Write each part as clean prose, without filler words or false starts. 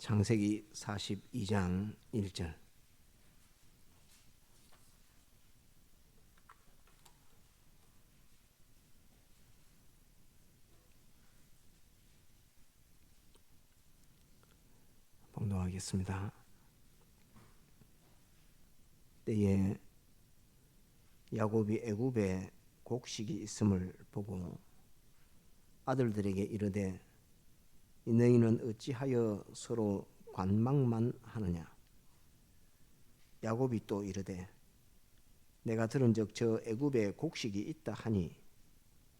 창세기 42장 1절. 봉독하겠습니다. 때에 야곱이 애굽에 곡식이 있음을 보고 아들들에게 이르되 너희는 어찌하여 서로 관망만 하느냐. 야곱이 또 이르되 내가 들은즉 저 애굽에 곡식이 있다 하니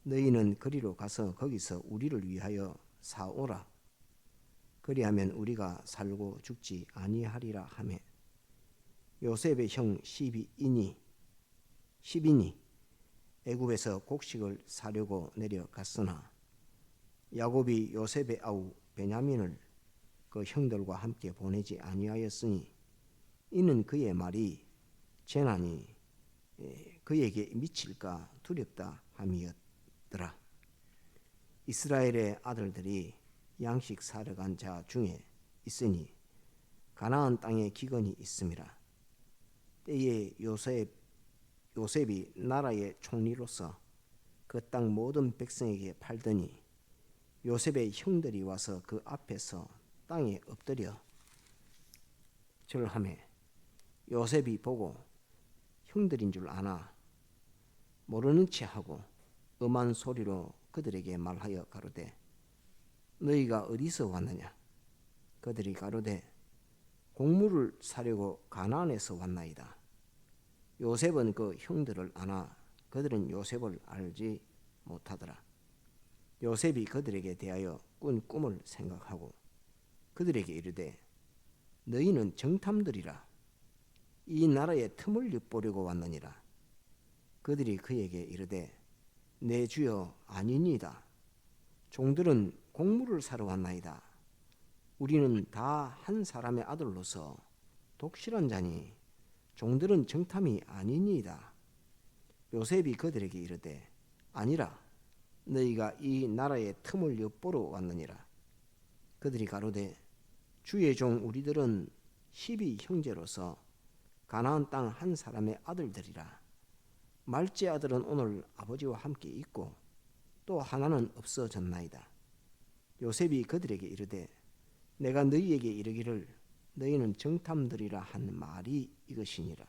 너희는 그리로 가서 거기서 우리를 위하여 사오라. 그리하면 우리가 살고 죽지 아니하리라 하매 요셉의 형 12인이 애굽에서 곡식을 사려고 내려갔으나 야곱이 요셉의 아우 베냐민을 그 형들과 함께 보내지 아니하였으니 이는 그의 말이 재난이 그에게 미칠까 두렵다 함이었더라. 이스라엘의 아들들이 양식 사러 간 자 중에 있으니 가나안 땅에 기근이 있음이라. 때에 요셉이 나라의 총리로서 그 땅 모든 백성에게 팔더니 요셉의 형들이 와서 그 앞에서 땅에 엎드려 절하매 요셉이 보고 형들인 줄 아나 모르는 체 하고 엄한 소리로 그들에게 말하여 가로되 너희가 어디서 왔느냐. 그들이 가로되 곡물을 사려고 가나안에서 왔나이다. 요셉은 그 형들을 아나 그들은 요셉을 알지 못하더라. 요셉이 그들에게 대하여 꾼 꿈을 생각하고 그들에게 이르되 너희는 정탐들이라. 이 나라의 틈을 엿보려고 왔느니라. 그들이 그에게 이르되 내 주여 아니니이다. 종들은 곡물을 사러 왔나이다. 우리는 다 한 사람의 아들로서 독실한 자니 종들은 정탐이 아니니이다. 요셉이 그들에게 이르되 아니라 너희가 이 나라의 틈을 엿보러 왔느니라. 그들이 가로되 주의 종 우리들은 12형제로서 가나안 땅 한 사람의 아들들이라. 말째 아들은 오늘 아버지와 함께 있고 또 하나는 없어졌나이다. 요셉이 그들에게 이르되 내가 너희에게 이르기를 너희는 정탐들이라 한 말이 이것이니라.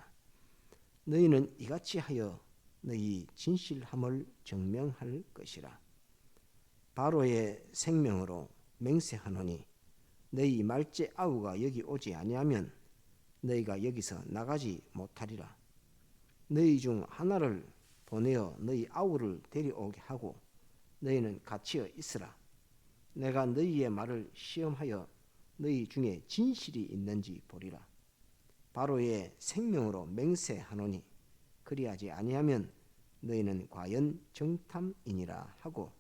너희는 이같이 하여 너희 진실함을 증명할 것이라. 바로의 생명으로 맹세하노니 너희 말째 아우가 여기 오지 아니하면 너희가 여기서 나가지 못하리라. 너희 중 하나를 보내어 너희 아우를 데려오게 하고 너희는 갇혀 있으라. 내가 너희의 말을 시험하여 너희 중에 진실이 있는지 보리라. 바로의 생명으로 맹세하노니 그리하지 아니하면 너희는 과연 정탐이니라 하고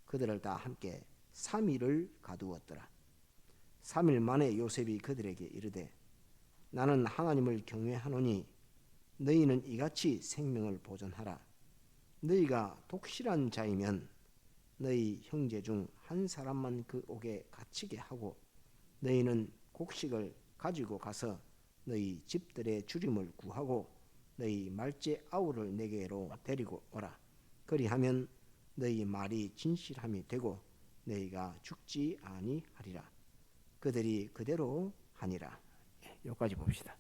그들을 다 함께 3일을 가두었더라. 3일 만에 요셉이 그들에게 이르되 나는 하나님을 경외하노니 너희는 이같이 생명을 보존하라. 너희가 독실한 자이면 너희 형제 중 한 사람만 그 옥에 갇히게 하고 너희는 곡식을 가지고 가서 너희 집들의 주림을 구하고 너희 말째 아우를 내게로 데리고 오라. 그리하면 너희 말이 진실함이 되고 너희가 죽지 아니하리라. 그들이 그대로 하니라. 여기까지 봅시다.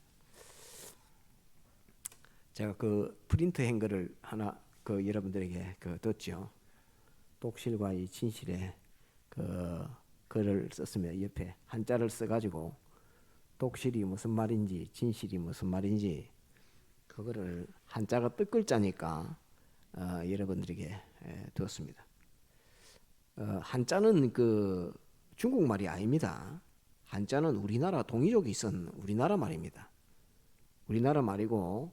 제가 그 프린트 행거를 하나 여러분들에게 뒀죠. 독실과 이 진실의 글을 썼으면 옆에 한자를 써가지고 독실이 무슨 말인지 진실이 무슨 말인지 그거를 한자가 뜻글자니까 여러분들에게 두었습니다. 한자는 중국말이 아닙니다. 한자는 우리나라 동이족이 쓴 우리나라 말입니다. 우리나라 말이고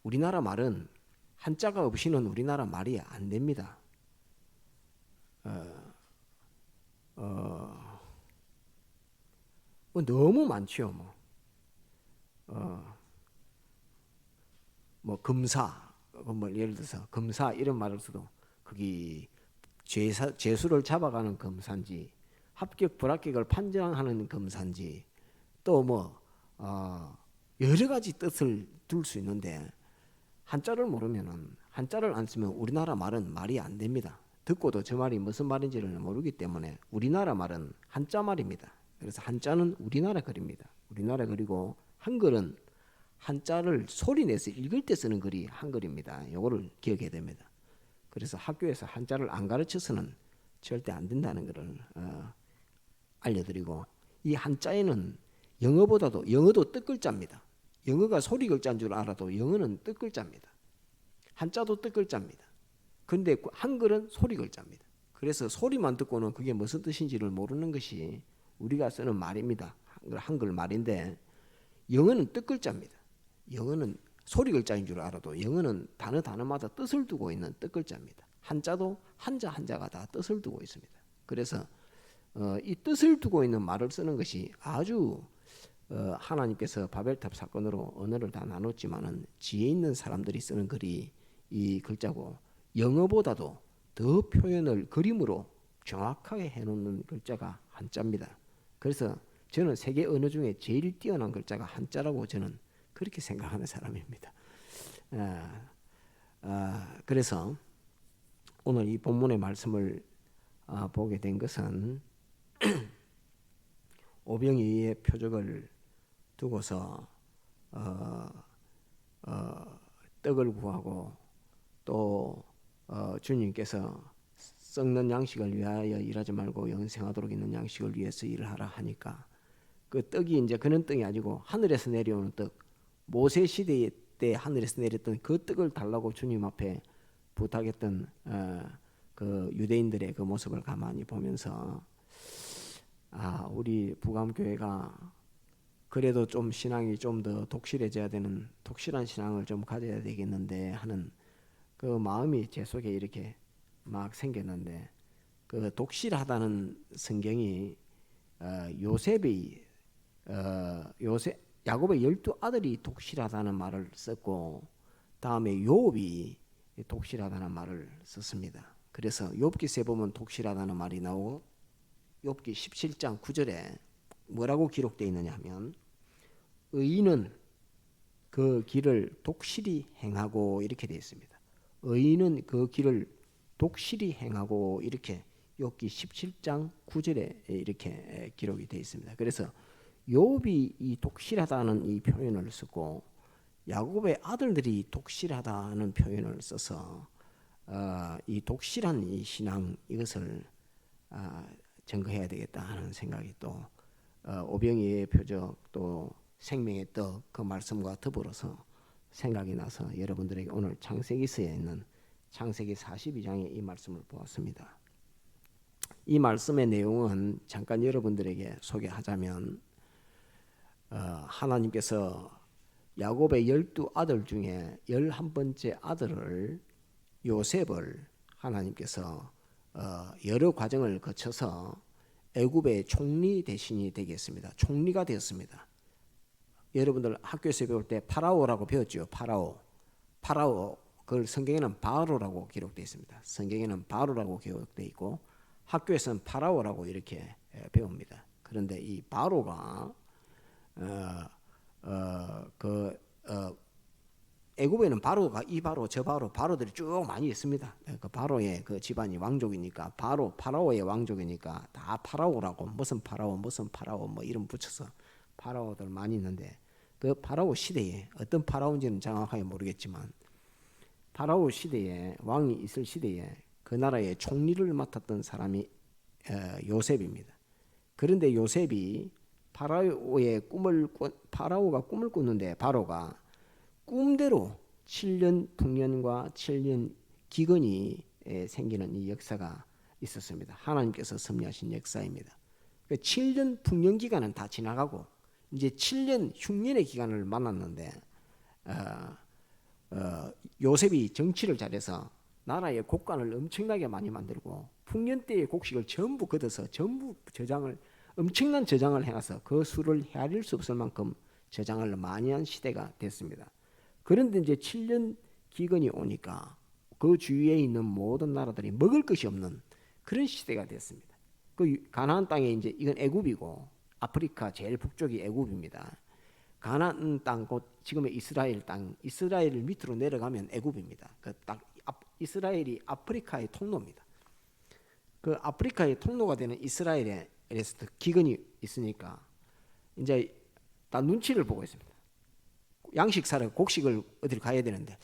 우리나라 말은 한자가 없이는 우리나라 말이 안 됩니다. 너무 많죠. 금사, 예를 들어서 금사 이런 말을 써도 거기 죄수를 잡아가는 금사인지 합격 불합격을 판정하는 검사인지 또 뭐 여러 가지 뜻을 둘 수 있는데 한자를 모르면은 한자를 안 쓰면 우리나라 말은 말이 안 됩니다. 듣고도 저 말이 무슨 말인지를 모르기 때문에 우리나라 말은 한자 말입니다. 그래서 한자는 우리나라 글입니다. 우리나라 글이고 한글은 한자를 소리 내서 읽을 때 쓰는 글이 한글입니다. 이거를 기억해야 됩니다. 그래서 학교에서 한자를 안 가르쳐서는 절대 안 된다는 것을 알려드리고, 이 한자에는 영어보다도, 영어도 뜻글자입니다. 영어가 소리 글자인 줄 알아도 영어는 뜻글자입니다. 한자도 뜻글자입니다. 근데 한글은 소리 글자입니다. 그래서 소리만 듣고는 그게 무슨 뜻인지를 모르는 것이 우리가 쓰는 말입니다. 한글 말인데 영어는 뜻글자입니다. 영어는 소리 글자인 줄 알아도 영어는 단어마다 뜻을 두고 있는 뜻글자입니다. 한자도 한자가 다 뜻을 두고 있습니다. 그래서 이 뜻을 두고 있는 말을 쓰는 것이 아주 하나님께서 바벨탑 사건으로 언어를 다 나눴지만은 지혜 있는 사람들이 쓰는 글이 이 글자고, 영어보다도 더 표현을 그림으로 정확하게 해놓는 글자가 한자입니다. 그래서 저는 세계 언어 중에 제일 뛰어난 글자가 한자라고 저는 그렇게 생각하는 사람입니다. 그래서 오늘 이 본문의 말씀을 보게 된 것은 오병이의 표적을 두고서 떡을 구하고 또 주님께서 썩는 양식을 위하여 일하지 말고 영생하도록 있는 양식을 위해서 일을 하라 하니까 그 떡이 이제 그런 떡이 아니고 하늘에서 내려오는 떡, 모세 시대 때 하늘에서 내렸던 그 떡을 달라고 주님 앞에 부탁했던 그 유대인들의 그 모습을 가만히 보면서 우리 부감교회가 그래도 좀 신앙이 좀 더 독실해져야 되는, 독실한 신앙을 좀 가져야 되겠는데 하는 그 마음이 제 속에 이렇게 막 생겼는데, 그 독실하다는 성경이 야곱의 12아들이 독실하다는 말을 썼고, 다음에 욥이 독실하다는 말을 썼습니다. 그래서 욥기서에 보면 독실하다는 말이 나오고, 욥기 17장 9절에 뭐라고 기록되어 있느냐 하면 의인은 그 길을 독실히 행하고 이렇게 되어 있습니다. 의인은 그 길을 독실히 행하고 이렇게 욥기 17장 9절에 이렇게 기록이 되어 있습니다. 그래서 욥이 이 독실하다는 이 표현을 쓰고 야곱의 아들들이 독실하다는 표현을 써서 이 독실한 이 신앙, 이것을 증거해야 되겠다 하는 생각이 또 오병이의 표적, 또 생명의 떡, 그 말씀과 더불어서 생각이 나서 여러분들에게 오늘 창세기서에 있는 창세기 42장의 이 말씀을 보았습니다. 이 말씀의 내용은 잠깐 여러분들에게 소개하자면, 하나님께서 야곱의 12아들 중에 11번째 아들을, 요셉을 하나님께서 여러 과정을 거쳐서 애굽의 총리 대신이 되겠습니다. 총리가 되었습니다. 여러분들 학교에서 배울 때 파라오라고 배웠죠. 파라오, 그걸 성경에는 바로라고 기록되어 있습니다. 성경에는 바로라고 기록되어 있고 학교에서는 파라오라고 이렇게 배웁니다. 그런데 이 바로가 애굽에는 바로가 이 바로 저 바로들이 쭉 많이 있습니다. 그 바로의 그 집안이 왕족이니까, 파라오의 왕족이니까 다 파라오라고, 무슨 파라오 뭐 이름 붙여서 파라오들 많이 있는데, 그 파라오 시대에 어떤 파라오인지는 정확하게 모르겠지만 파라오 시대에, 왕이 있을 시대에 그 나라의 총리를 맡았던 사람이 요셉입니다. 그런데 요셉이 파라오가 꿈을 꿨는데, 바로가 꿈대로 7년 풍년과 7년 기근이 생기는 이 역사가 있었습니다. 하나님께서 섭리하신 역사입니다. 7년 풍년 기간은 다 지나가고 이제 7년 흉년의 기간을 만났는데, 요셉이 정치를 잘해서 나라의 곡간을 엄청나게 많이 만들고 풍년 때의 곡식을 전부 걷어서 전부 엄청난 저장을 해놔서 그 수를 헤아릴 수 없을 만큼 저장을 많이 한 시대가 됐습니다. 그런데 이제 7년 기근이 오니까 그 주위에 있는 모든 나라들이 먹을 것이 없는 그런 시대가 됐습니다. 그 가나안 땅에 이제 이건 애굽이고 아프리카 제일 북쪽이 애굽입니다. 가나안 땅 곧 지금의 이스라엘 땅, 이스라엘을 밑으로 내려가면 애굽입니다. 그 딱 이스라엘이 아프리카의 통로입니다. 그 아프리카의 통로가 되는 이스라엘에서 기근이 있으니까 이제 다 눈치를 보고 있습니다. 양식 사러 곡식을 어딜 가야 되는데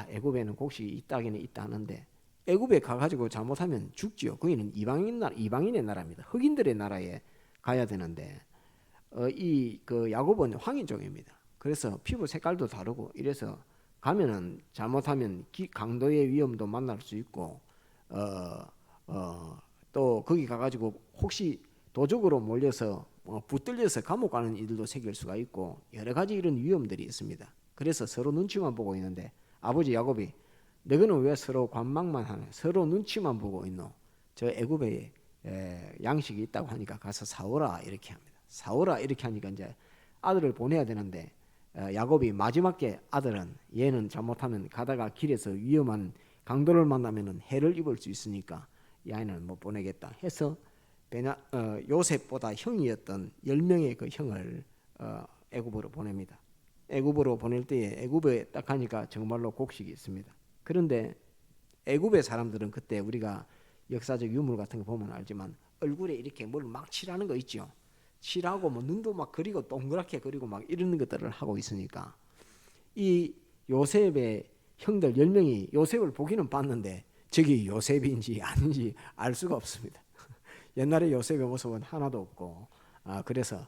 애굽에는 곡식이 있다기는 있다 하는데 애굽에 가가지고 잘못하면 죽지요. 거기는 이방인의 나라입니다. 흑인들의 나라에 가야 되는데 이 그 야곱은 황인종입니다. 그래서 피부 색깔도 다르고 이래서 가면은 잘못하면 강도의 위험도 만날 수 있고 또 거기 가가지고 혹시 도적으로 몰려서 붙들려서 감옥 가는 일도 생길 수가 있고 여러 가지 이런 위험들이 있습니다. 그래서 서로 눈치만 보고 있는데 아버지 야곱이 너희는 왜 서로 관망만 하네? 서로 눈치만 보고 있노? 저 애굽에 양식이 있다고 하니까 가서 사오라 이렇게 합니다. 사오라 이렇게 하니까 이제 아들을 보내야 되는데 야곱이 마지막에 아들은 얘는 잘못하면 가다가 길에서 위험한 강도를 만나면은 해를 입을 수 있으니까 이 아이는 못 보내겠다 해서 요셉보다 형이었던 10명의 그 형을 애굽으로 보냅니다. 애굽으로 보낼 때에 애굽에 딱 가니까 정말로 곡식이 있습니다. 그런데 애굽의 사람들은 그때 우리가 역사적 유물 같은 거 보면 알지만 얼굴에 이렇게 뭘 막 칠하는 거 있죠. 칠하고 뭐 눈도 막 그리고 동그랗게 그리고 막 이런 것들을 하고 있으니까 이 요셉의 형들 10명이 요셉을 보기는 봤는데 저기 요셉인지 아닌지 알 수가 없습니다. 옛날에 요셉의 모습은 하나도 없고 그래서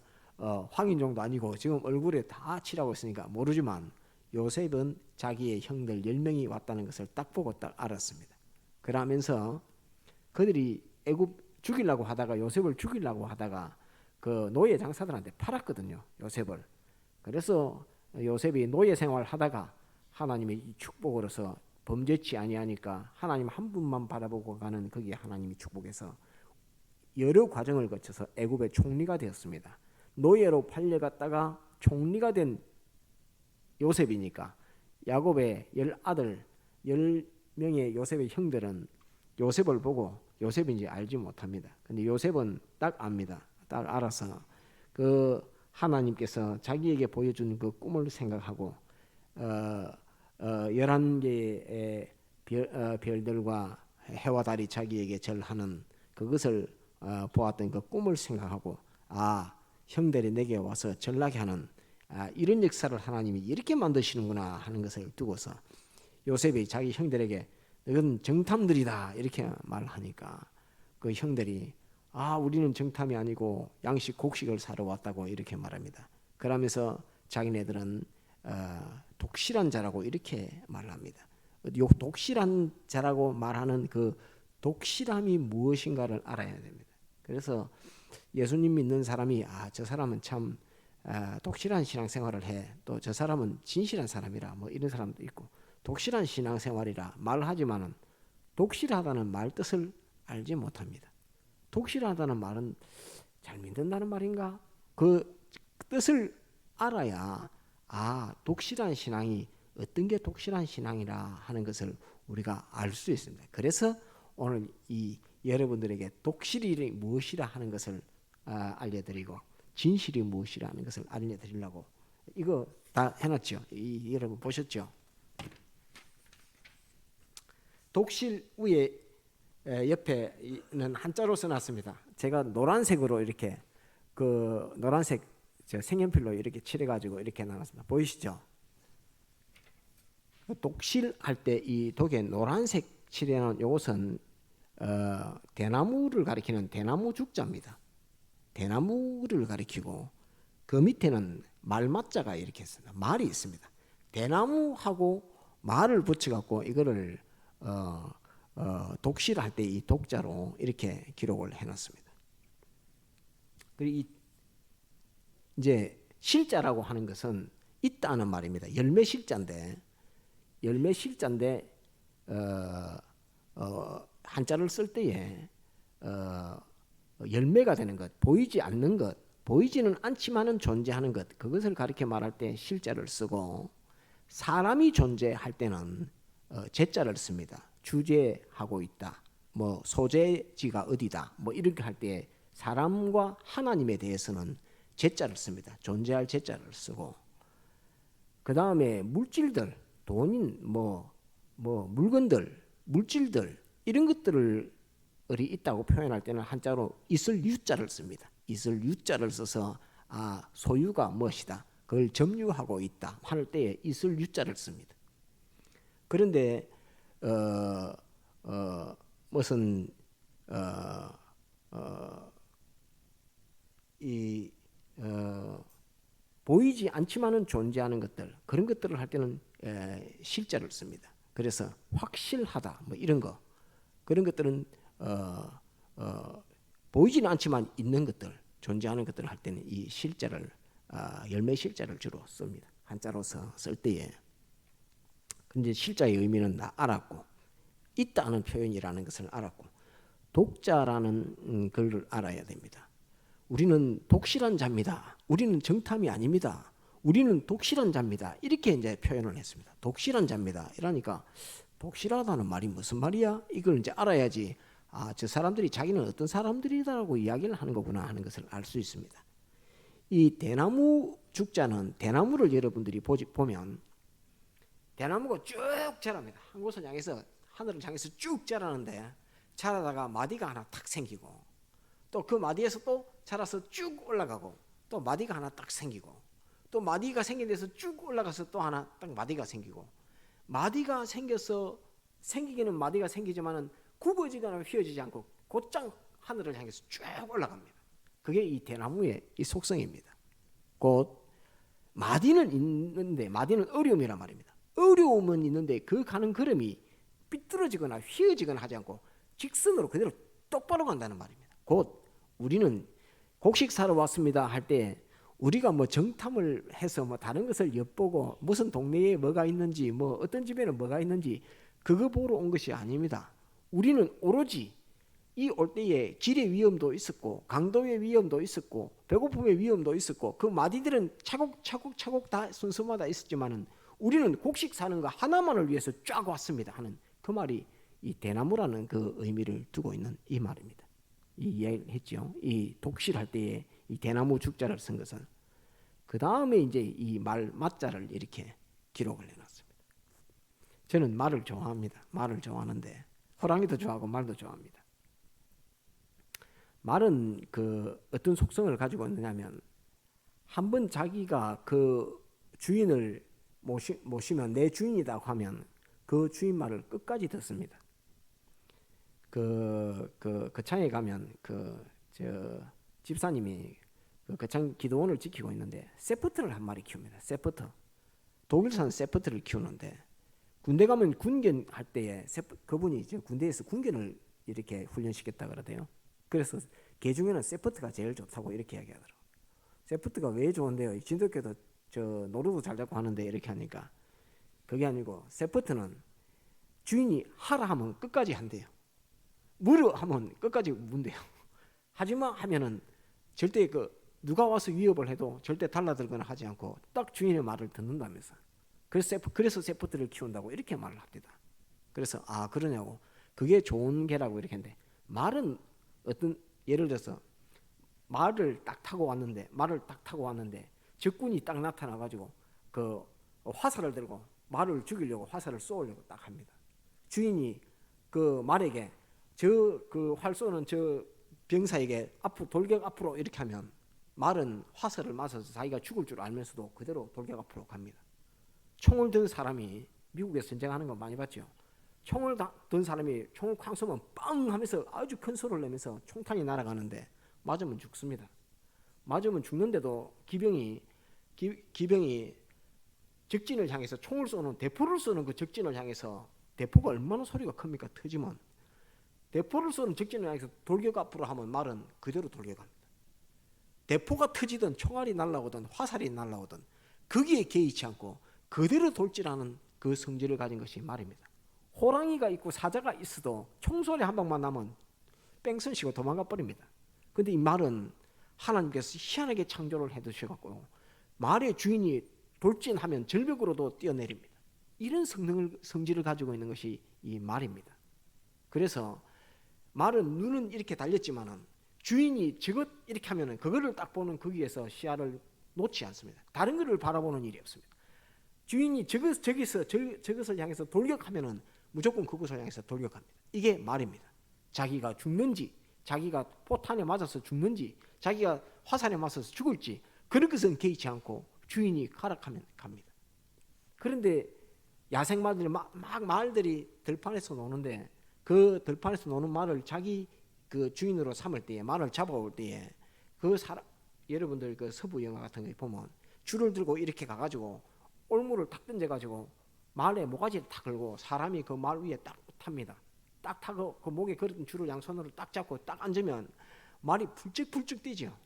황인종도 아니고 지금 얼굴에 다 칠하고 있으니까 모르지만 요셉은 자기의 형들 10명이 왔다는 것을 딱 보고 딱 알았습니다. 그러면서 그들이 애굽 죽이려고 하다가 요셉을 죽이려고 하다가 그 노예 장사들한테 팔았거든요. 요셉을. 그래서 요셉이 노예 생활 하다가 하나님의 축복으로서 범죄치 아니하니까 하나님 한 분만 바라보고 가는 거기에 하나님이 축복해서 여러 과정을 거쳐서 애굽의 총리가 되었습니다. 노예로 팔려갔다가 총리가 된 요셉이니까 야곱의 10명의 요셉의 형들은 요셉을 보고 요셉인지 알지 못합니다. 근데 요셉은 딱 압니다. 딱 알아서 그 하나님께서 자기에게 보여준 그 꿈을 생각하고 11개의 별들과 해와 달이 자기에게 절하는 그것을 보았던 그 꿈을 생각하고 형들이 내게 와서 전락해 하는 이런 역사를 하나님이 이렇게 만드시는구나 하는 것을 두고서 요셉이 자기 형들에게 이건 정탐들이다 이렇게 말하니까 그 형들이 우리는 정탐이 아니고 양식 곡식을 사러 왔다고 이렇게 말합니다. 그러면서 자기네들은 독실한 자라고 이렇게 말합니다. 독실한 자라고 말하는 그 독실함이 무엇인가를 알아야 됩니다. 그래서 예수님 믿는 사람이 저 사람은 참 독실한 신앙생활을 해. 또 저 사람은 진실한 사람이라 뭐 이런 사람도 있고 독실한 신앙생활이라 말하지만은 독실하다는 말 뜻을 알지 못합니다. 독실하다는 말은 잘 믿는다는 말인가? 그 뜻을 알아야 독실한 신앙이 어떤 게 독실한 신앙이라 하는 것을 우리가 알 수 있습니다. 그래서 오늘 이 여러분들에게 독실이 무엇이라 하는 것을 알려드리고 진실이 무엇이라 하는 것을 알려드리려고 이거 다 해놨죠. 여러분 보셨죠? 독실 위에 옆에는 한자로 써놨습니다. 제가 노란색으로 이렇게 그 노란색 색연필로 이렇게 칠해가지고 이렇게 나눴습니다. 보이시죠? 독실할 때 이 독에 노란색 칠해놓은 이것은 대나무를 가리키는 대나무 죽자입니다. 대나무를 가리키고 그 밑에는 말맞자가 이렇게 있습니다. 말이 있습니다. 대나무하고 말을 붙여갖고 이거를 독실할 때 이 독자로 이렇게 기록을 해놨습니다. 그리고 이제 실자라고 하는 것은 있다는 말입니다. 열매 실자인데 한자를 쓸 때에 열매가 되는 것, 보이지 않는 것, 보이지는 않지만은 존재하는 것, 그것을 가리켜 말할 때 실자를 쓰고 사람이 존재할 때는 제자를 씁니다. 주재하고 있다. 뭐 소재지가 어디다 뭐 이렇게 할 때 사람과 하나님에 대해서는 제자를 씁니다. 존재할 제자를 쓰고, 그 다음에 물질들, 돈인 뭐 물건들, 물질들 이런 것들이 있다고 표현할 때는 한자로 있을 유자를 씁니다. 있을 유자를 써서 소유가 무엇이다, 그걸 점유하고 있다 할 때에 있을 유자를 씁니다. 그런데 무슨 보이지 않지만은 존재하는 것들, 그런 것들을 할 때는 실자를 씁니다. 그래서 확실하다 뭐 이런 거, 그런 것들은 보이지는 않지만 있는 것들, 존재하는 것들을 할 때는 이 실자를 열매 실자를 주로 씁니다. 한자로서 쓸 때에. 근데 실자의 의미는 다 알았고, 있다는 표현이라는 것을 알았고, 독자라는 걸 알아야 됩니다. 우리는 독실한 자입니다. 우리는 정탐이 아닙니다. 우리는 독실한 자입니다. 이렇게 이제 표현을 했습니다. 독실한 자입니다. 이러니까 독실하다는 말이 무슨 말이야? 이걸 이제 알아야지. 저 사람들이 자기는 어떤 사람들이다라고 이야기를 하는 거구나 하는 것을 알 수 있습니다. 이 대나무 죽자는, 대나무를 여러분들이 보면 대나무가 쭉 자랍니다. 한 곳을 향해서, 하늘을 향해서 쭉 자라는데, 자라다가 마디가 하나 탁 생기고, 또 그 마디에서 또 자라서 쭉 올라가고, 또 마디가 하나 딱 생기고, 또 마디가 생긴 데서 쭉 올라가서 또 하나 딱 마디가 생기고, 마디가 생겨서 생기기는 마디가 생기지만은 굽어지거나 휘어지지 않고 곧장 하늘을 향해서 쭉 올라갑니다. 그게 이 대나무의 이 속성입니다. 곧 마디는 있는데, 마디는 어려움이란 말입니다. 어려움은 있는데 그 가는 걸음이 삐뚤어지거나 휘어지거나 하지 않고 직선으로 그대로 똑바로 간다는 말입니다. 곧 우리는 곡식 사러 왔습니다 할 때, 우리가 뭐 정탐을 해서 뭐 다른 것을 엿보고 무슨 동네에 뭐가 있는지, 뭐 어떤 집에는 뭐가 있는지 그거 보러 온 것이 아닙니다. 우리는 오로지 이 올 때에 길의 위험도 있었고, 강도의 위험도 있었고, 배고픔의 위험도 있었고, 그 마디들은 차곡차곡 다 순서마다 있었지만은 우리는 곡식 사는 거 하나만을 위해서 쫙 왔습니다 하는 그 말이 이 대나무라는 그 의미를 두고 있는 이 말입니다. 이 이야기를 했죠. 이 독실할 때에 이 대나무 죽자를 쓴 것은. 그 다음에 이제 이 말 맞자를 이렇게 기록을 해놨습니다. 저는 말을 좋아합니다. 말을 좋아하는데 호랑이도 좋아하고 말도 좋아합니다. 말은 그 어떤 속성을 가지고 있느냐면, 한번 자기가 그 주인을 모시면 내 주인이다 하면 그 주인 말을 끝까지 듣습니다. 그 창에 가면 집사님이 그 창 기도원을 지키고 있는데 세프트를 한 마리 키웁니다. 세프트. 독일산 세프트를 키우는데, 군대 가면 군견할 때에 그분이 이제 군대에서 군견을 이렇게 훈련시켰다 그러대요. 그래서 개 중에는 세프트가 제일 좋다고 이렇게 이야기하더라고요. 세프트가 왜 좋은데요? 진돗개도 노루도 잘 잡고 하는데 이렇게 하니까, 그게 아니고 세프트는 주인이 하라 하면 끝까지 한대요. 물어 하면 끝까지 문대요. 하지마 하면은 절대 누가 와서 위협을 해도 절대 달라들거나 하지 않고 딱 주인의 말을 듣는다면서. 그래서 세프트를 키운다고 이렇게 말을 합니다. 그래서 그러냐고, 그게 좋은 개라고 이렇게 했는데, 말은 예를 들어서 말을 딱 타고 왔는데 적군이 딱 나타나가지고 그 화살을 들고 말을 죽이려고 화살을 쏘려고 딱 합니다. 주인이 그 말에게 그 활 쏘는 저 병사에게 돌격 앞으로 이렇게 하면, 말은 화살을 맞아서 자기가 죽을 줄 알면서도 그대로 돌격 앞으로 갑니다. 총을 든 사람이, 미국에서 전쟁하는 거 많이 봤죠. 총을 든 사람이 총을 쾅 쏘면 빵 하면서 아주 큰 소리를 내면서 총탄이 날아가는데 맞으면 죽습니다. 맞으면 죽는데도 기병이 적진을 향해서 총을 쏘는, 대포를 쏘는 그 적진을 향해서, 대포가 얼마나 소리가 큽니까? 터지면. 대포를 쏘는 적진을 향해서 돌격 앞으로 하면 말은 그대로 돌격합니다. 대포가 터지든 총알이 날아오든 화살이 날아오든 거기에 개의치 않고 그대로 돌진하는 그 성질을 가진 것이 말입니다. 호랑이가 있고 사자가 있어도 총소리 한 방만 나면 뺑선 치고 도망가 버립니다. 근데 이 말은 하나님께서 희한하게 창조를 해두셔갖고 말의 주인이 돌진하면 절벽으로도 뛰어내립니다. 이런 성질을 가지고 있는 것이 이 말입니다. 그래서 말은 눈은 이렇게 달렸지만은 주인이 저것 이렇게 하면은 그거를 딱 보는 거기에서 시야를 놓지 않습니다. 다른 것을 바라보는 일이 없습니다. 주인이 저것을 향해서 돌격하면은 무조건 그것을 향해서 돌격합니다. 이게 말입니다. 자기가 죽는지, 자기가 포탄에 맞아서 죽는지, 자기가 화살에 맞아서 죽을지 그런 것은 개의치 않고 주인이 가락하면 갑니다. 그런데 야생 말들이 막 말들이 들판에서 노는데 그 들판에서 노는 말을 자기 그 주인으로 삼을 때에 말을 잡아올 때에 그 사람 여러분들 그 서부 영화 같은 거 보면 줄을 들고 이렇게 가가지고 올무를 탁 던져가지고 말에 모가지를 탁 걸고 사람이 그 말 위에 딱 탑니다. 딱 타고 그 목에 걸은 줄을 양손으로 딱 잡고 딱 앉으면 말이 풀쩍풀쩍 뛰죠.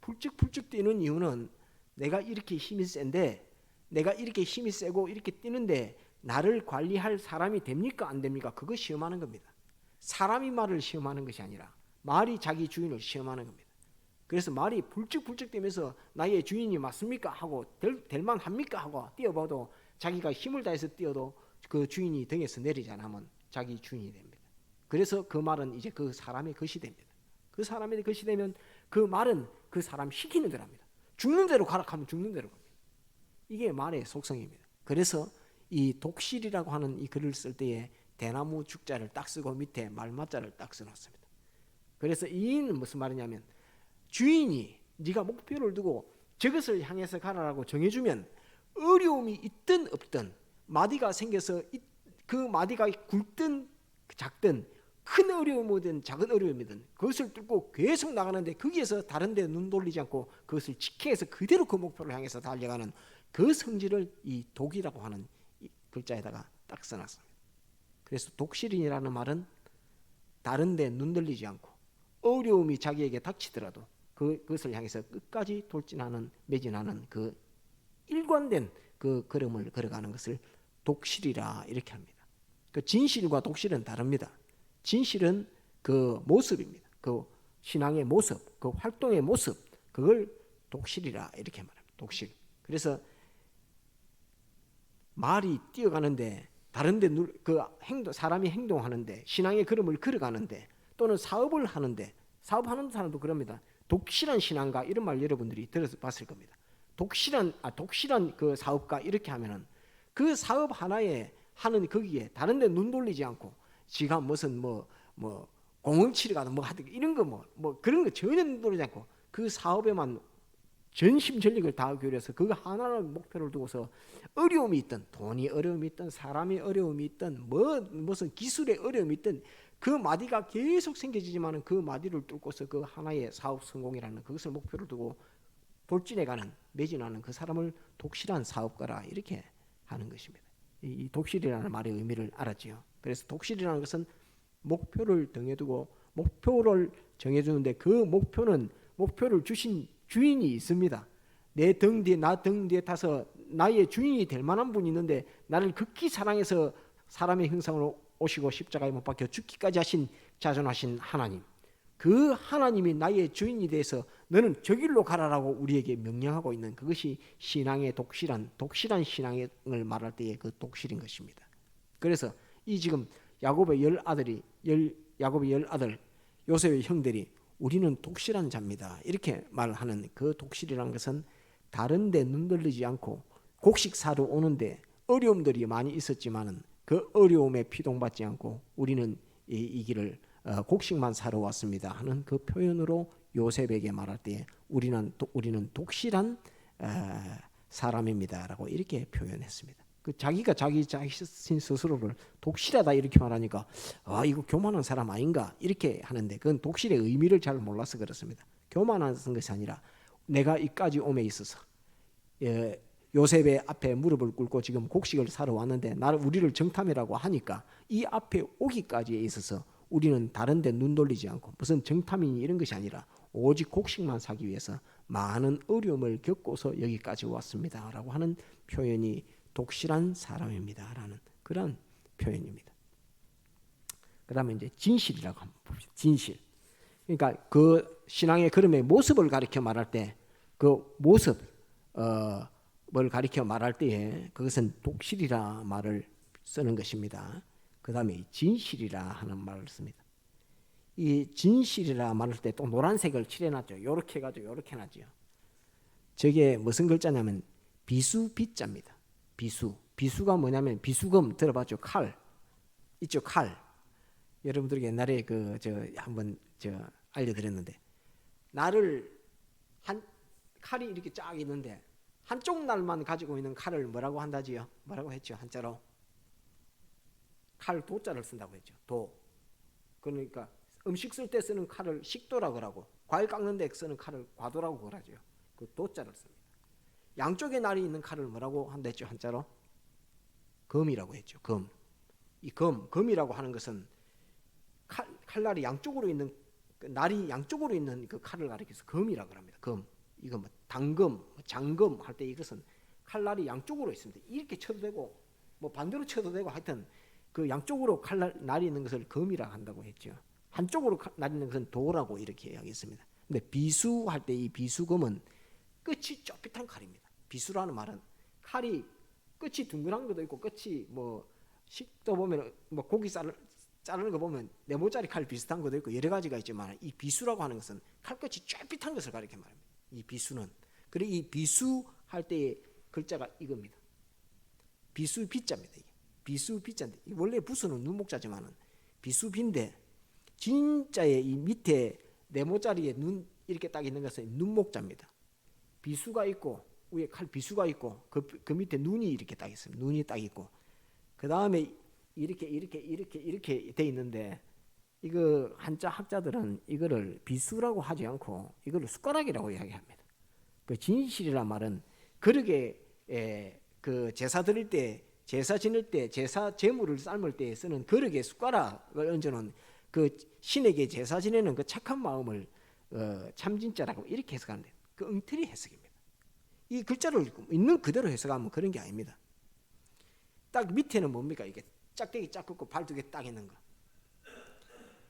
풀쩍풀쩍 뛰는 이유는 내가 이렇게 힘이 센데 내가 이렇게 힘이 세고 이렇게 뛰는데 나를 관리할 사람이 됩니까 안 됩니까? 그거 시험하는 겁니다. 사람이 말을 시험하는 것이 아니라 말이 자기 주인을 시험하는 겁니다. 그래서 말이 불쩍불쩍 뛰면서 나의 주인이 맞습니까? 하고 될 만합니까? 하고 뛰어봐도 자기가 힘을 다해서 뛰어도 그 주인이 등에서 내리지 않으면 자기 주인이 됩니다. 그래서 그 말은 이제 그 사람의 것이 됩니다. 그 사람의 것이 되면 그 말은 그 사람 시키는 대로 합니다. 죽는 대로 가라 하면 죽는 대로 갑니다. 이게 말의 속성입니다. 그래서 이 독실이라고 하는 이 글을 쓸 때에 대나무 죽자를 딱 쓰고 밑에 말맞자를 딱 써놨습니다. 그래서 이는 무슨 말이냐면 주인이 네가 목표를 두고 저것을 향해서 가라라고 정해주면 어려움이 있든 없든 마디가 생겨서 그 마디가 굵든 작든 큰 어려움이든 작은 어려움이든 그것을 뚫고 계속 나가는데 거기에서 다른 데 눈 돌리지 않고 그것을 지켜서 그대로 그 목표를 향해서 달려가는 그 성질을 이 독이라고 하는 이 글자에다가 딱 써놨습니다. 그래서 독실인이라는 말은 다른 데 눈 돌리지 않고 어려움이 자기에게 닥치더라도 그것을 향해서 끝까지 돌진하는 매진하는 그 일관된 그 걸음을 걸어가는 것을 독실이라 이렇게 합니다. 그 진실과 독실은 다릅니다. 진실은 그 모습입니다. 그 신앙의 모습, 그 활동의 모습, 그걸 독실이라 이렇게 말합니다. 독실. 그래서 말이 뛰어가는데 다른데 그 사람이 행동하는데 신앙의 걸음을 걸어가는데 또는 사업을 하는데 사업하는 사람도 그럽니다. 독실한 신앙가 이런 말 여러분들이 들어봤을 겁니다. 독실한 그 사업가 이렇게 하면은 그 사업 하나에 하는 거기에 다른데 눈 돌리지 않고 지가 무슨 뭐 공을 치러 가든 뭐 하든 이런 거 뭐 그런 거 전혀 눈 돌리지 않고 그 사업에만 전심전력을 다 기울여서 그거 하나를 목표를 두고서 어려움이 있든 돈이 어려움이 있든 사람이 어려움이 있든 무슨 기술의 어려움이 있든 그 마디가 계속 생겨지지만은 그 마디를 뚫고서 그 하나의 사업 성공이라는 그것을 목표를 두고 돌진해가는 매진하는 그 사람을 독실한 사업가라 이렇게 하는 것입니다. 이 독실이라는 말의 의미를 알았지요. 그래서 독실이라는 것은 목표를 정해두고 목표를 정해주는데 그 목표를 주신 주인이 있습니다. 내 등 뒤에 나 등 뒤에 타서 나의 주인이 될 만한 분이 있는데 나를 극히 사랑해서 사람의 형상으로 오시고 십자가에 못 박혀 죽기까지 하신 자존하신 하나님, 그 하나님이 나의 주인이 돼서 너는 저 길로 가라라고 우리에게 명령하고 있는 그것이 신앙의 독실한 신앙을 말할 때의 그 독실인 것입니다. 그래서 이 지금 야곱의 열 아들 요셉의 형들이 우리는 독실한 자입니다 이렇게 말하는 그 독실이라는 것은 다른 데 눈 돌리지 않고 곡식 사러 오는데 어려움들이 많이 있었지만은 그 어려움에 피동받지 않고 우리는 이 길을 곡식만 사러 왔습니다 하는 그 표현으로 요셉에게 말할 때 우리는 독실한 사람입니다라고 이렇게 표현했습니다. 그 자기가 자기 자신 스스로를 독실하다 이렇게 말하니까 이거 교만한 사람 아닌가 이렇게 하는데 그건 독실의 의미를 잘 몰라서 그렇습니다. 교만한 것이 아니라 내가 이까지 옴에 있어서 요셉의 앞에 무릎을 꿇고 지금 곡식을 사러 왔는데 우리를 정탐이라고 하니까 이 앞에 오기까지에 있어서 우리는 다른 데 눈 돌리지 않고 무슨 정탐이니 이런 것이 아니라 오직 곡식만 사기 위해서 많은 어려움을 겪고서 여기까지 왔습니다 라고 하는 표현이 독실한 사람입니다 라는 그런 표현입니다. 그 다음에 이제 진실이라고 한번 봅시다. 진실. 그러니까 그 신앙의 걸음의 모습을 가리켜 말할 때 그 모습을 가리켜 말할 때에 그것은 독실이라 말을 쓰는 것입니다. 그 다음에 진실이라 하는 말을 씁니다. 이 진실이라 말할 때 또 노란색을 칠해놨죠. 요렇게 해가지고 요렇게 해놨죠. 저게 무슨 글자냐면 비수비자입니다. 비수가 뭐냐면 비수금 들어봤죠? 칼 있죠? 칼. 여러분들에게 옛날에 한번 알려드렸는데, 날을 칼이 이렇게 쫙 있는데 한쪽 날만 가지고 있는 칼을 뭐라고 한다지요? 뭐라고 했죠? 한자로 칼 도자를 쓴다고 했죠. 도. 그러니까 음식 쓸 때 쓰는 칼을 식도라고 그러고, 과일 깎는 데 쓰는 칼을 과도라고 그러죠. 그 도자를 씁니다. 양쪽에 날이 있는 칼을 뭐라고 한다 했죠? 한자로 검이라고 했죠. 검. 이 검이라고 하는 것은 칼날이 양쪽으로 있는, 날이 양쪽으로 있는 그 칼을 가리켜서 검이라고 합니다. 검. 이거 뭐 단검, 장검 할 때 이것은 칼날이 양쪽으로 있습니다. 이렇게 쳐도 되고 뭐 반대로 쳐도 되고, 하여튼 그 양쪽으로 날이 있는 것을 검이라고 한다고 했죠. 한쪽으로 날이 있는 것은 도라고 이렇게 이야기했습니다. 근데 비수할 때 이 비수검은 끝이 좁빗한 칼입니다. 비수라는 말은 칼이 끝이 둥근한 것도 있고, 끝이 뭐 식도 보면 뭐 고기 자르는 거 보면 네모짜리 칼 비슷한 것도 있고 여러 가지가 있지만, 이 비수라고 하는 것은 칼끝이 좁빗한 것을 가리켜 말합니다. 이 비수는. 그리고 이 비수할 때의 글자가 이겁니다. 비수 비자입니다. 이게. 비수 비자인데, 원래 부수는 눈목자지만은 비수비인데, 진짜의 이 밑에 네모짜리에 눈 이렇게 딱 있는 것은 눈목자입니다. 비수가 있고 위에 칼 비수가 있고 그 밑에 눈이 이렇게 딱 있습니다. 눈이 딱 있고 그 다음에 이렇게 돼 있는데, 이거 한자 학자들은 이거를 비수라고 하지 않고 이거를 숟가락이라고 이야기합니다. 그 진실이란 말은 그릇에 그 제사 드릴 때, 제사 지낼 때, 제사 제물을 삶을 때 쓰는 그릇에 숟가락을 얹어놓은 그 신에게 제사 지내는 그 착한 마음을 참진자라고 이렇게 해석하는데, 그 엉터리 해석입니다. 이 글자를 있는 그대로 해석하면 그런 게 아닙니다. 딱 밑에는 뭡니까? 이게 짝대기 짝 긋고 발 두 개 딱 있는 거.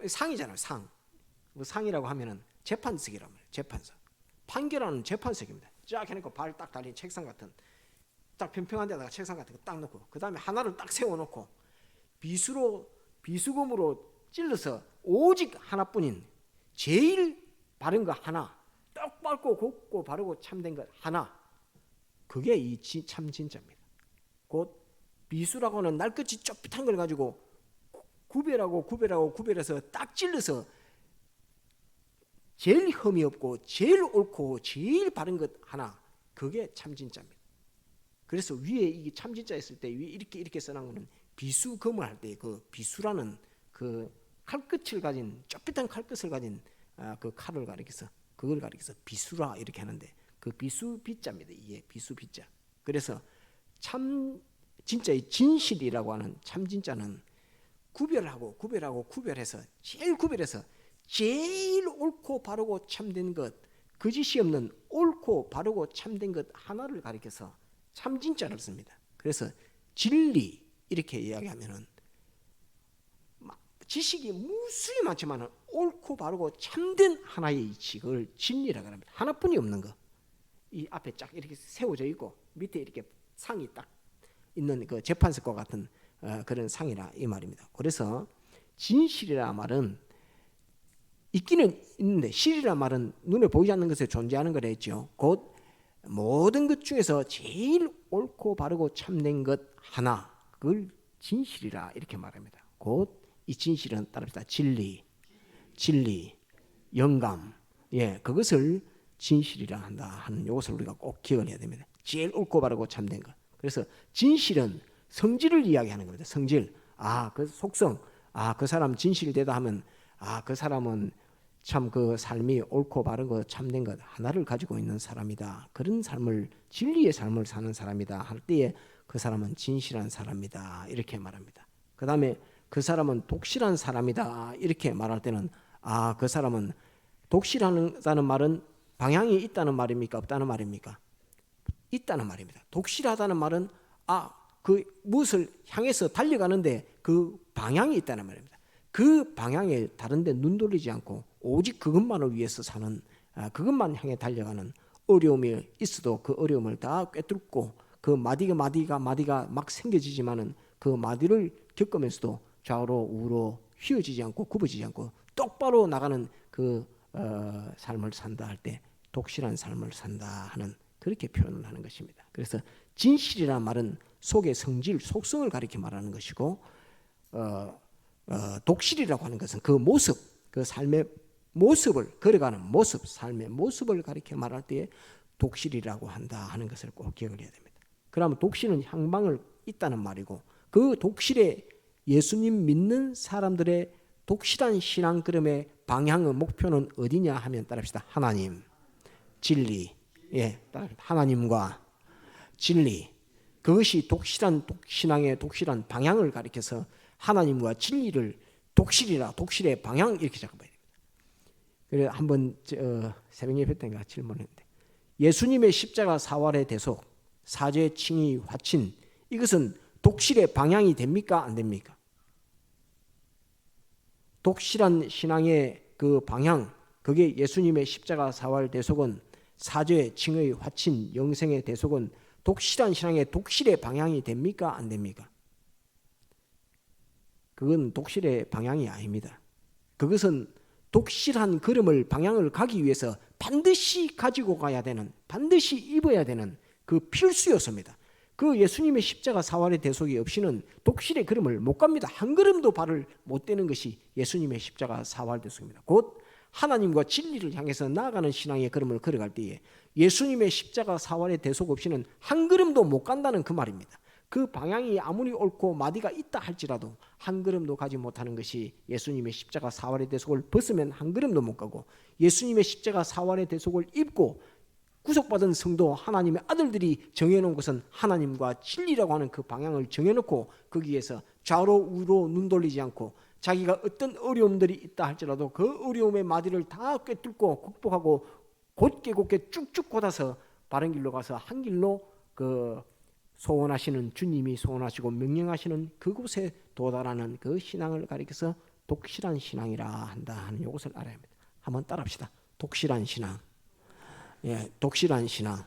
상이잖아요. 상. 뭐 상이라고 하면은 재판석이란 말이에요. 재판석. 판결하는 재판석입니다. 쫙 해놓고 발 딱 달린 책상 같은, 딱 평평한 데다가 책상 같은 거 딱 놓고, 그 다음에 하나를 딱 세워놓고 비수검으로 찔러서 오직 하나뿐인 제일 바른 거 하나, 떡 밟고 곱고 바르고 참된 것 하나, 그게 이 참진짜입니다. 곧 비수라고 하는 날끝이 좁빗한 걸 가지고 구별해서 딱 찔러서 제일 흠이 없고 제일 옳고 제일 바른 것 하나, 그게 참진짜입니다. 그래서 위에 이 참진짜 있을 때 위에 이렇게 써놓은 거는 비수검을 할 때 그 비수라는 그 칼끝을 가진, 좁빗한 칼끝을 가진 그 칼을 가리켜서, 그걸 가리켜서 비수라 이렇게 하는데, 그 비수 비자입니다. 이게 비수 비자. 그래서 참 진짜의 진실이라고 하는 참진짜는 구별해서 제일 옳고 바르고 참된 것, 거짓이 없는 옳고 바르고 참된 것 하나를 가리켜서 참진짜를 씁니다. 그래서 진리 이렇게 이야기하면은 지식이 무수히 많지만 옳고 바르고 참된 하나의 이치, 그걸 진리라고 합니다. 하나뿐이 없는 거. 이 앞에 쫙 이렇게 세워져 있고 밑에 이렇게 상이 딱 있는 그 재판석과 같은 그런 상이라 이 말입니다. 그래서 진실이라 말은 있기는 있는데, 실이라 말은 눈에 보이지 않는 것에 존재하는 거라 했죠. 곧 모든 것 중에서 제일 옳고 바르고 참된 것 하나, 그걸 진실이라 이렇게 말합니다. 곧 이 진실은 따릅니다. 진리, 영감, 그것을 진실이라 한다 하는 이것을 우리가 꼭 기억을 해야 됩니다. 제일 옳고 바르고 참된 것. 그래서 진실은 성질을 이야기하는 겁니다. 성질. 그 속성. 그 사람 진실되다 하면 그 사람은 참 그 삶이 옳고 바르고 참된 것 하나를 가지고 있는 사람이다. 그런 삶을, 진리의 삶을 사는 사람이다 할 때에 그 사람은 진실한 사람이다 이렇게 말합니다. 그 다음에 그 사람은 독실한 사람이다 이렇게 말할 때는 그 사람은 독실하다는 말은 방향이 있다는 말입니까? 없다는 말입니까? 있다는 말입니다. 독실하다는 말은 그 무엇을 향해서 달려가는데 그 방향이 있다는 말입니다. 그 방향에 다른 데 눈 돌리지 않고 오직 그것만을 위해서 사는, 그것만 향해 달려가는, 어려움이 있어도 그 어려움을 다 꿰뚫고 그 마디가 막 생겨지지만은 그 마디를 겪으면서도 좌우로 우로 휘어지지 않고 굽어지지 않고 똑바로 나가는 그 삶을 산다 할 때 독실한 삶을 산다 하는 그렇게 표현을 하는 것입니다. 그래서 진실이라는 말은 속의 성질, 속성을 가리켜 말하는 것이고 독실이라고 하는 것은 그 모습, 그 삶의 모습을 걸어가는 모습, 삶의 모습을 가리켜 말할 때에 독실이라고 한다 하는 것을 꼭 기억을 해야 됩니다. 그러면 독실은 향방을 있다는 말이고 그 독실에 예수님 믿는 사람들의 독실한 신앙 걸음의 방향은 목표는 어디냐 하면 따라합시다. 하나님, 진리, 따라합시다. 하나님과 진리. 그것이 독실한 신앙의 독실한 방향을 가리켜서 하나님과 진리를 독실의 방향 이렇게 잡아야 됩니다. 그래서 한번 새벽 예배 때인가 질문했는데 예수님의 십자가 사활의 대속, 사죄의 칭의, 화친 이것은 독실의 방향이 됩니까? 안 됩니까? 독실한 신앙의 그 방향, 그게 예수님의 십자가 사활 대속은 사죄, 칭의, 화친, 영생의 대속은 독실한 신앙의 독실의 방향이 됩니까? 안 됩니까? 그건 독실의 방향이 아닙니다. 그것은 독실한 걸음을 방향을 가기 위해서 반드시 가지고 가야 되는, 반드시 입어야 되는 그 필수 요소입니다. 그 예수님의 십자가 사활의 대속이 없이는 독실의 걸음을 못 갑니다. 한 걸음도 발을 못 떼는 것이 예수님의 십자가 사활 대속입니다. 곧 하나님과 진리를 향해서 나아가는 신앙의 걸음을 걸어갈 때에 예수님의 십자가 사활의 대속 없이는 한 걸음도 못 간다는 그 말입니다. 그 방향이 아무리 옳고 마디가 있다 할지라도 한 걸음도 가지 못하는 것이 예수님의 십자가 사활의 대속을 벗으면 한 걸음도 못 가고 예수님의 십자가 사활의 대속을 입고 구속받은 성도 하나님의 아들들이 정해놓은 것은 하나님과 진리라고 하는 그 방향을 정해놓고 거기에서 좌로 우로 눈 돌리지 않고 자기가 어떤 어려움들이 있다 할지라도 그 어려움의 마디를 다 꿰뚫고 극복하고 곧게 쭉쭉 걷어서 바른 길로 가서 한 길로 그 소원하시는 주님이 소원하시고 명령하시는 그곳에 도달하는 그 신앙을 가리켜서 독실한 신앙이라 한다 하는 이것을 알아야 합니다. 한번 따라합시다. 독실한 신앙. 독실한 신앙.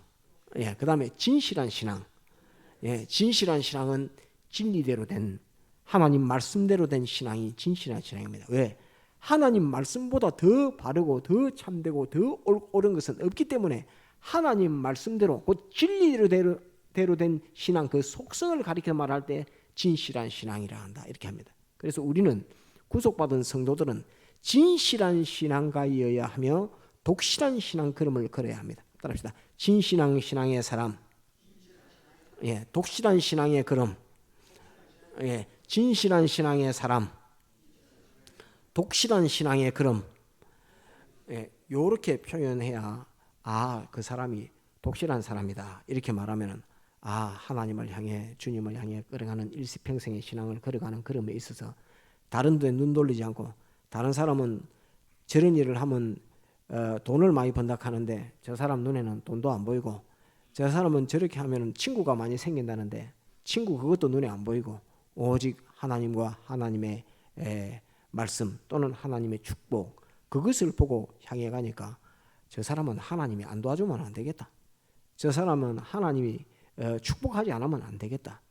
그 다음에 진실한 신앙. 진실한 신앙은 진리대로 된 하나님 말씀대로 된 신앙이 진실한 신앙입니다. 왜? 하나님 말씀보다 더 바르고 더 참되고 더 옳은 것은 없기 때문에 하나님 말씀대로 곧 진리대로 된 신앙 그 속성을 가리켜 말할 때 진실한 신앙이라 한다 이렇게 합니다. 그래서 우리는 구속받은 성도들은 진실한 신앙가이어야 하며 독실한 신앙 걸음을 걸어야 합니다. 따라합시다. 진실한 신앙의 사람, 독실한 신앙의 걸음, 진실한 신앙의 사람, 독실한 신앙의 걸음. 이렇게 표현해야 그 사람이 독실한 사람이다 이렇게 말하면은 하나님을 향해 주님을 향해 걸어가는 일시평생의 신앙을 걸어가는 걸음에 있어서 다른 데 눈 돌리지 않고 다른 사람은 저런 일을 하면 돈을 많이 번다 하는데 저 사람 눈에는 돈도 안 보이고 저 사람은 저렇게 하면 친구가 많이 생긴다는데 친구 그것도 눈에 안 보이고 오직 하나님과 하나님의 말씀 또는 하나님의 축복 그것을 보고 향해 가니까 저 사람은 하나님이 안 도와주면 안 되겠다. 저 사람은 하나님이 축복하지 않으면 안 되겠다.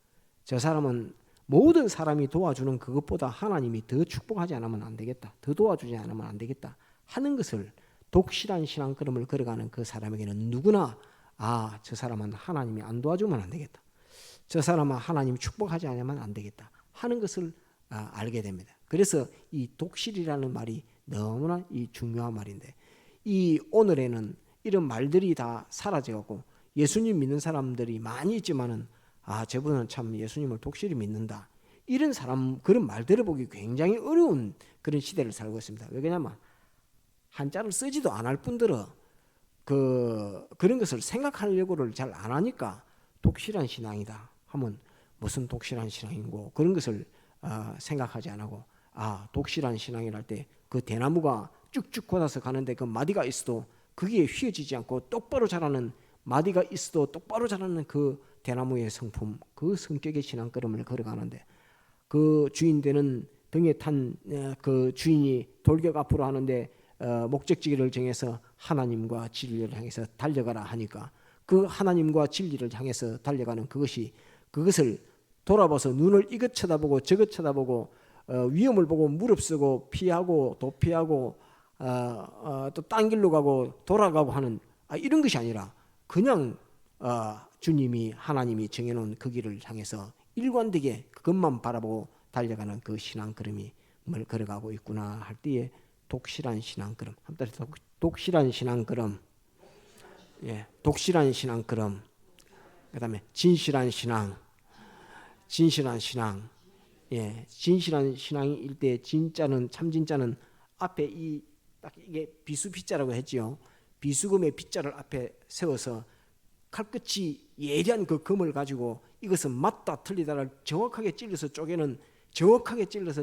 저 사람은 모든 사람이 도와주는 그것보다 하나님이 더 축복하지 않으면 안 되겠다. 더 도와주지 않으면 안 되겠다 하는 것을 독실한 신앙 걸음을 걸어가는 그 사람에게는 누구나 저 사람은 하나님이 안 도와주면 안 되겠다. 저 사람은 하나님이 축복하지 않으면 안 되겠다 하는 것을 알게 됩니다. 그래서 이 독실이라는 말이 너무나 이 중요한 말인데 이 오늘에는 이런 말들이 다 사라져가고 예수님 믿는 사람들이 많이 있지만은 저분은 참 예수님을 독실히 믿는다. 이런 사람 그런 말 들어보기 굉장히 어려운 그런 시대를 살고 있습니다. 왜냐하면 한자를 쓰지도 않을 뿐더러 그런 것을 생각하려고를 잘 안 하니까 독실한 신앙이다 하면 무슨 독실한 신앙인고 그런 것을 생각하지 안 하고 독실한 신앙이랄 때 그 대나무가 쭉쭉 걷어서 가는데 그 마디가 있어도 거기에 휘어지지 않고 똑바로 자라는 마디가 있어도 똑바로 자라는 그 대나무의 성품 그 성격의 신앙 걸음을 걸어가는데 그 주인 되는 등에 탄 그 주인이 돌격 앞으로 하는데 목적지를 정해서 하나님과 진리를 향해서 달려가라 하니까 그 하나님과 진리를 향해서 달려가는 그것을 돌아봐서 눈을 이것 쳐다보고 저것 쳐다보고 위험을 보고 무릅쓰고 피하고 도피하고 또 딴 길로 가고 돌아가고 하는 이런 것이 아니라 그냥 주님이 하나님이 정해놓은 그 길을 향해서 일관되게 그것만 바라보고 달려가는 그 신앙 걸음이 뭘 걸어가고 있구나 할 때에 독실한 신앙 걸음. 한번 독실한 신앙 걸음. 예, 독실한 신앙 걸음. 그다음에 진실한 신앙. 진실한 신앙. 예, 진실한 신앙일 때 진짜는 참 진짜는 앞에 딱 이게 비수피자라고 했지요. 비수금의 빗자를 앞에 세워서 칼끝이 예리한 그 금을 가지고 이것은 맞다 틀리다를 정확하게 찔러서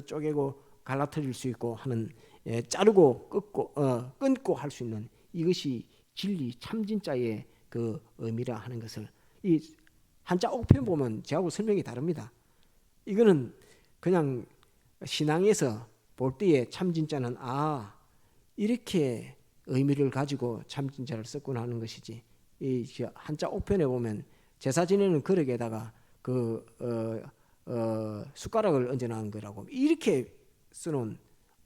쪼개고 갈라뜨릴 수 있고 하는 자르고 끊고 할 수 있는 이것이 진리 참 진짜의 그 의미라 하는 것을 이 한자 옥편 보면 저하고 설명이 다릅니다. 이거는 그냥 신앙에서 볼 때에 참 진짜는 이렇게 의미를 가지고 참 진짜를 썼구나 하는 것이지. 이 한자 옥편에 보면 제사 지내는 그릇에다가 숟가락을 얹어놓은 거라고 이렇게 써놓은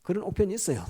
그런 옥편이 있어요.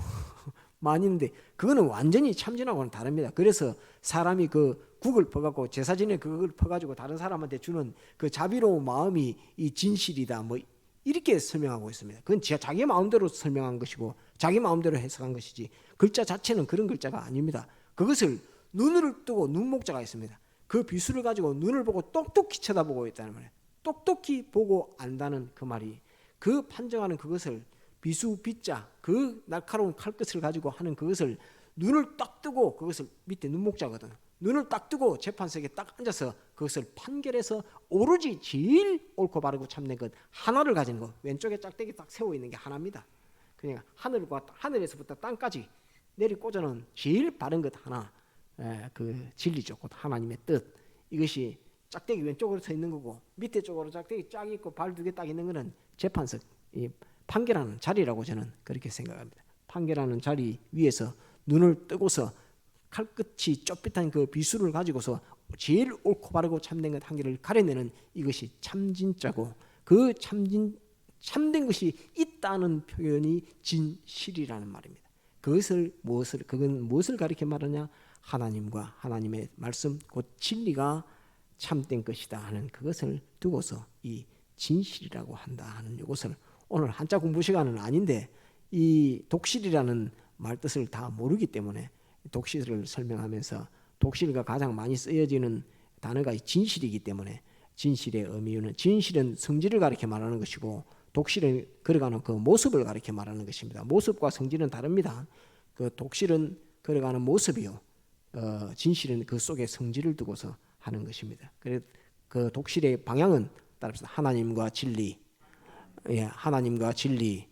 많이 있는데 그거는 완전히 참진하고는 다릅니다. 그래서 사람이 그 국을 퍼갖고 제사 지내 그걸 퍼가지고 다른 사람한테 주는 그 자비로운 마음이 이 진실이다 뭐 이렇게 설명하고 있습니다. 그건 자기 마음대로 설명한 것이고 자기 마음대로 해석한 것이지 글자 자체는 그런 글자가 아닙니다. 그것을 눈을 뜨고 눈목자가 있습니다. 그 비수를 가지고 눈을 보고 똑똑히 쳐다보고 있다는 말이에요. 똑똑히 보고 안다는 그 말이 그 판정하는 그것을 비수 빗자 그 날카로운 칼끝을 가지고 하는 그것을 눈을 딱 뜨고 그것을 밑에 눈목자거든. 눈을 딱 뜨고 재판석에 딱 앉아서 그것을 판결해서 오로지 제일 옳고 바르고 참된 것 하나를 가지는 것. 왼쪽에 짝대기 딱 세워 있는 게 하나입니다. 그러니까 하늘에서부터 땅까지 내리 꽂아놓은 제일 바른 것 하나. 그 진리죠. 곧 하나님의 뜻. 이것이 짝대기 왼쪽으로 서 있는 거고 밑에 쪽으로 짝대기 쫙 있고 발 두 개 딱 있는 것은 재판석 판결하는 자리라고 저는 그렇게 생각합니다. 판결하는 자리 위에서 눈을 뜨고서 칼끝이 좁빗한 그 비수를 가지고서 제일 옳고 바르고 참된 것 한 개를 가려내는 이것이 참진짜고 그 참된 것이 있다는 표현이 진실이라는 말입니다. 그건 무엇을 가리켜 말하냐? 하나님과 하나님의 말씀 곧 진리가 참된 것이다 하는 그것을 두고서 이 진실이라고 한다 하는 이것을 오늘 한자 공부 시간은 아닌데 이 독실이라는 말 뜻을 다 모르기 때문에 독실을 설명하면서 독실과 가장 많이 쓰여지는 단어가 진실이기 때문에 진실의 의미는 진실은 성질을 가리켜 말하는 것이고 독실은 걸어가는 그 모습을 가리켜 말하는 것입니다. 모습과 성질은 다릅니다. 그 독실은 걸어가는 모습이요. 진실은 그 속에 성질을 두고서 하는 것입니다. 그래서 그 독실의 방향은 따라서 하나님과 진리, 하나님과 진리,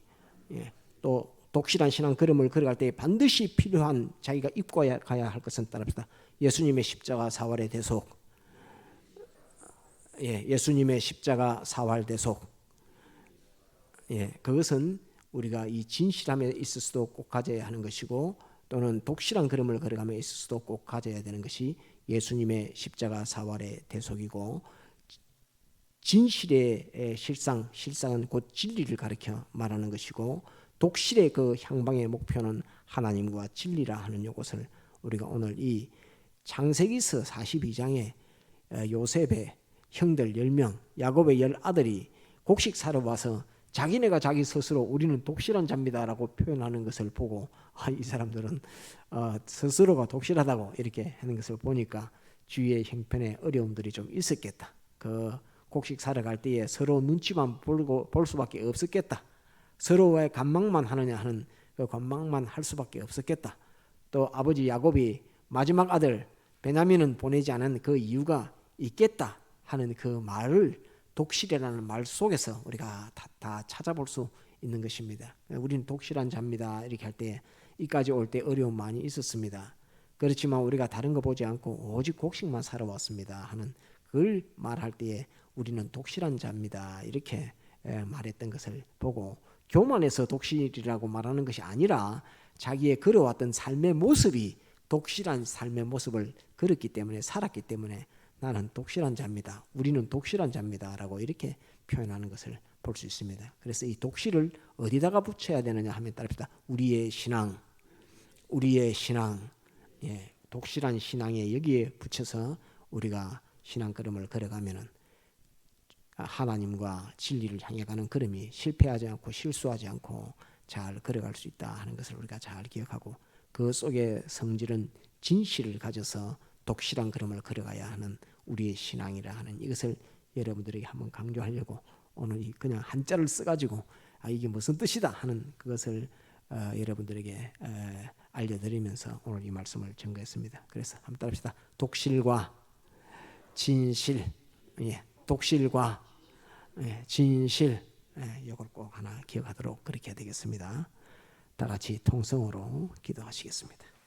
또 독실한 신앙 걸음을 걸어갈 때 반드시 필요한 자기가 입고 가야 할 것은 따라서 예수님의 십자가 사활의 대속, 예수님의 십자가 사활 대속, 그것은 우리가 이 진실함에 있어서도 꼭 가져야 하는 것이고 또는 독실한 걸음을 걸어가며 있어서도 꼭 가져야 되는 것이 예수님의 십자가 사활의 대속이고 진실의 실상은 곧 진리를 가리켜 말하는 것이고 독실의 그 향방의 목표는 하나님과 진리라 하는 이것을 우리가 오늘 이 창세기서 42장에 요셉의 형들 10명 야곱의 10아들이 곡식 사러 와서 자기네가 자기 스스로 우리는 독실한 자입니다라고 표현하는 것을 보고 이 사람들은 스스로가 독실하다고 이렇게 하는 것을 보니까 주위의 형편에 어려움들이 좀 있었겠다. 그 곡식 사러 갈 때에 서로 눈치만 볼 수밖에 없었겠다. 서로의 관망만 하느냐 하는 그 관망만 할 수밖에 없었겠다. 또 아버지 야곱이 마지막 아들 베냐민은 보내지 않은 그 이유가 있겠다 하는 그 말을 독실이라는 말 속에서 우리가 다 찾아볼 수 있는 것입니다. 우리는 독실한 자입니다. 이렇게 할 때 이까지 올 때 어려움 많이 있었습니다. 그렇지만 우리가 다른 거 보지 않고 오직 곡식만 사러 왔습니다 하는 그걸 말할 때에 우리는 독실한 자입니다. 이렇게 말했던 것을 보고 교만해서 독실이라고 말하는 것이 아니라 자기의 걸어왔던 삶의 모습이 독실한 삶의 모습을 걸었기 때문에 살았기 때문에 나는 독실한 자입니다. 우리는 독실한 자입니다. 라고 이렇게 표현하는 것을 볼 수 있습니다. 그래서 이 독실을 어디다가 붙여야 되느냐 하면 따릅니다. 우리의 신앙, 예, 독실한 신앙에 여기에 붙여서 우리가 신앙 걸음을 걸어가면은 하나님과 진리를 향해 가는 걸음이 실패하지 않고 실수하지 않고 잘 걸어갈 수 있다 하는 것을 우리가 잘 기억하고, 그 속에 성질은 진실을 가져서 독실한 걸음을 걸어가야 하는 우리의 신앙이라 하는 이것을 여러분들에게 한번 강조하려고 오늘 그냥 한자를 써가지고 이게 무슨 뜻이다 하는 그것을 여러분들에게 알려드리면서 오늘 이 말씀을 전거했습니다. 그래서 한번 따라합시다. 독실과 진실, 예, 독실과 진실, 이걸 꼭 하나 기억하도록 그렇게 해야 되겠습니다. 다 같이 통성으로 기도하시겠습니다.